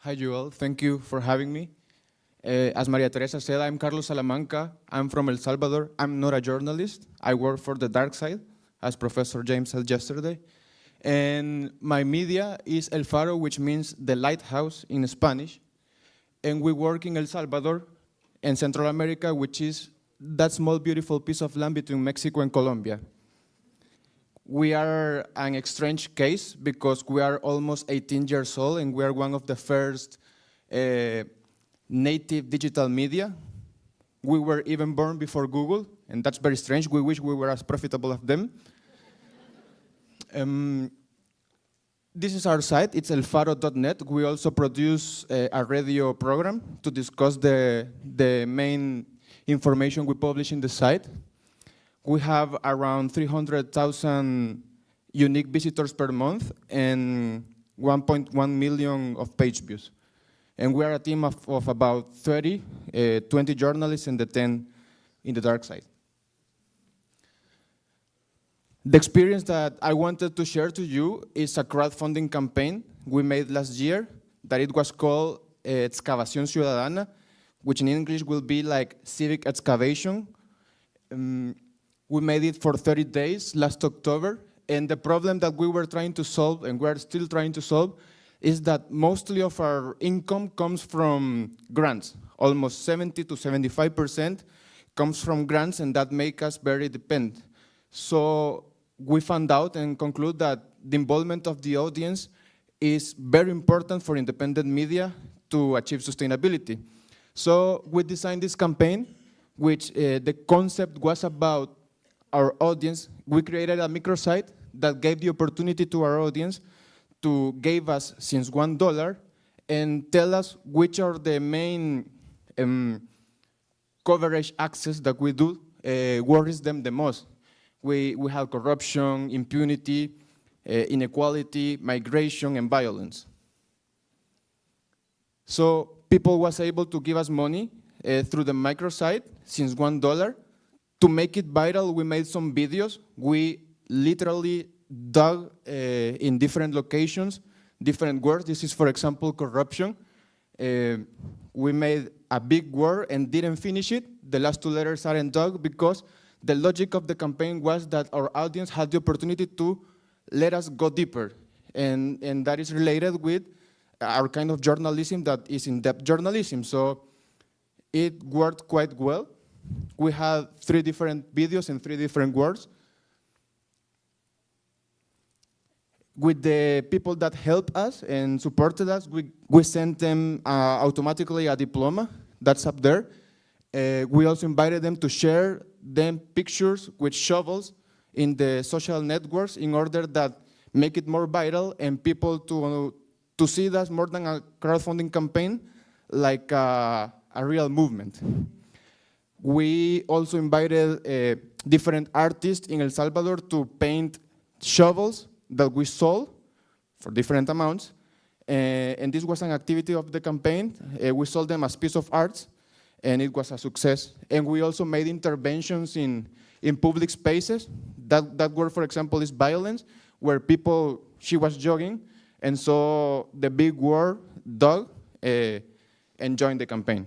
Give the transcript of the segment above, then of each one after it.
Hi, Joel. Thank you for having me. As Maria Teresa said, I'm Carlos Salamanca. I'm from El Salvador. I'm not a journalist. I work for the dark side, as Professor James said yesterday. And my media is El Faro, which means the lighthouse in Spanish. And we work in El Salvador and Central America, which is that small, beautiful piece of land between Mexico and Colombia. We are an strange case because we are almost 18 years old and we are one of the first native digital media. We were even born before Google, and that's very strange. We wish we were as profitable as them. This is our site, it's elfaro.net. We also produce a radio program to discuss the main information we publish in the site. We have around 300,000 unique visitors per month and 1.1 million of page views. And we are a team of about 30, 20 journalists and the 10 in the dark side. The experience that I wanted to share to you is a crowdfunding campaign we made last year that it was called Excavación Ciudadana, which in English will be like civic excavation. We made it for 30 days last October, and the problem that we were trying to solve, and we're still trying to solve, is that mostly of our income comes from grants. Almost 70 to 75% comes from grants, and that makes us very dependent. So we found out and conclude that the involvement of the audience is very important for independent media to achieve sustainability. So we designed this campaign, which the concept was about our audience. We created a microsite that gave the opportunity to our audience to give us since $1 and tell us which are the main coverage access that we do worries them the most. We have corruption, impunity, inequality, migration, and violence. So people was able to give us money through the microsite since $1. To make it viral, we made some videos. We literally dug in different locations, different words. This is, for example, corruption. We made a big word and didn't finish it. The last two letters aren't dug because the logic of the campaign was that our audience had the opportunity to let us go deeper. And that is related with our kind of journalism that is in-depth journalism. So it worked quite well. We had 3 different videos and 3 different words. With the people that helped us and supported us, we sent them automatically a diploma that's up there. We also invited them to share them pictures with shovels in the social networks in order that make it more viral and people to see that more than a crowdfunding campaign, like a real movement. We also invited different artists in El Salvador to paint shovels that we sold for different amounts. And this was an activity of the campaign. We sold them as piece of art, and it was a success. And we also made interventions in public spaces. That word, for example, is violence, where she was jogging, and saw the big word, dog, and joined the campaign.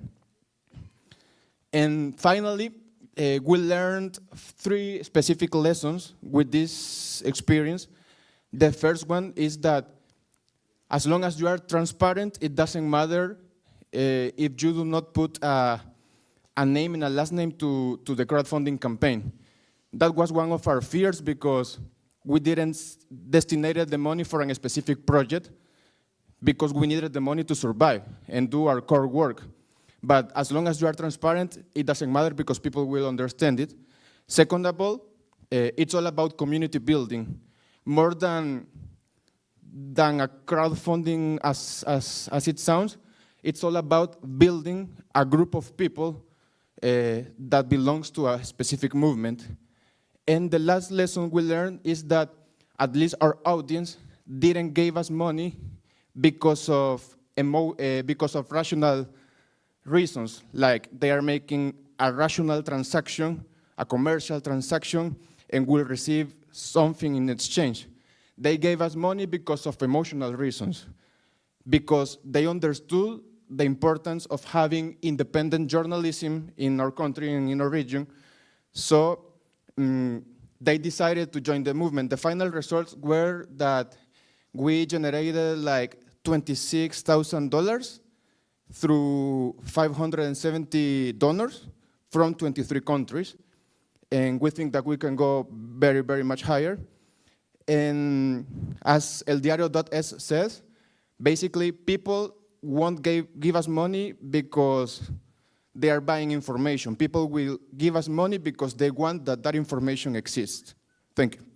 And finally, we learned 3 specific lessons with this experience. The first one is that as long as you are transparent, it doesn't matter if you do not put a name and a last name to the crowdfunding campaign. That was one of our fears because we didn't destinate the money for a specific project because we needed the money to survive and do our core work. But as long as you are transparent, it doesn't matter because people will understand it. Second of all, it's all about community building. More than a crowdfunding as it sounds, it's all about building a group of people that belongs to a specific movement. And the last lesson we learned is that at least our audience didn't give us money because of rational reasons, like they are making a rational transaction, a commercial transaction, and will receive something in exchange. They gave us money because of emotional reasons. because they understood the importance of having independent journalism in our country and in our region. So they decided to join the movement. The final results were that we generated like $26,000 through 570 donors from 23 countries. And we think that we can go very, very much higher. And as eldiario.es says, basically people won't give us money because they are buying information. People will give us money because they want that information exists. Thank you.